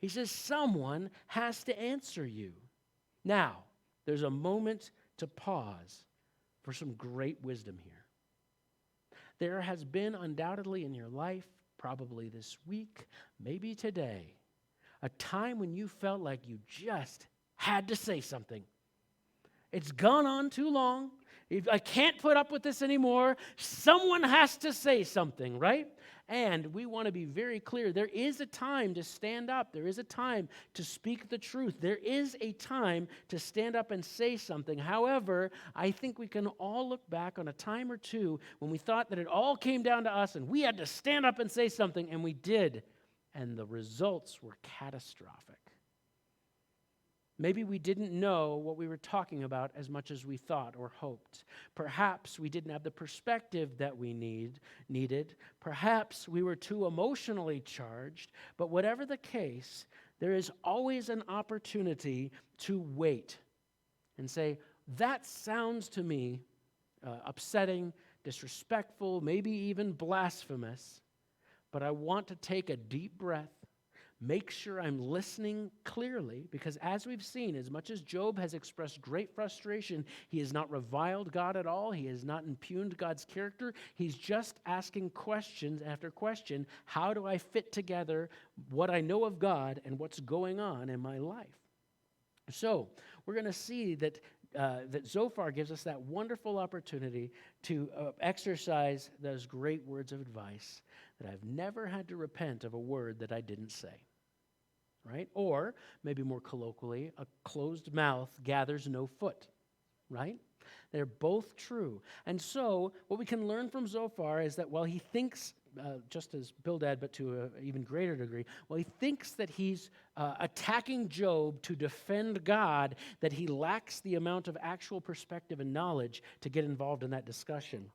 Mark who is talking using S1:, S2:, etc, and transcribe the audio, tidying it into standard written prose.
S1: He says, someone has to answer you. Now, there's a moment to pause for some great wisdom here. There has been undoubtedly in your life, probably this week, maybe today, a time when you felt like you just had to say something. It's gone on too long. I can't put up with this anymore. Someone has to say something, right? And we want to be very clear. There is a time to stand up. There is a time to speak the truth. There is a time to stand up and say something. However, I think we can all look back on a time or two when we thought that it all came down to us and we had to stand up and say something, and we did. And the results were catastrophic. Maybe we didn't know what we were talking about as much as we thought or hoped. Perhaps we didn't have the perspective that we needed. Perhaps we were too emotionally charged. But whatever the case, there is always an opportunity to wait and say, that sounds to me upsetting, disrespectful, maybe even blasphemous, but I want to take a deep breath. Make sure I'm listening clearly, because as we've seen, as much as Job has expressed great frustration, he has not reviled God at all. He has not impugned God's character. He's just asking questions after question. How do I fit together what I know of God and what's going on in my life? So we're going to see that Zophar gives us that wonderful opportunity to exercise those great words of advice, that I've never had to repent of a word that I didn't say. Right? Or, maybe more colloquially, a closed mouth gathers no foot. Right? They're both true. And so, what we can learn from Zophar is that while he thinks, just as Bildad, but to an even greater degree, while he thinks that he's attacking Job to defend God, that he lacks the amount of actual perspective and knowledge to get involved in that discussion.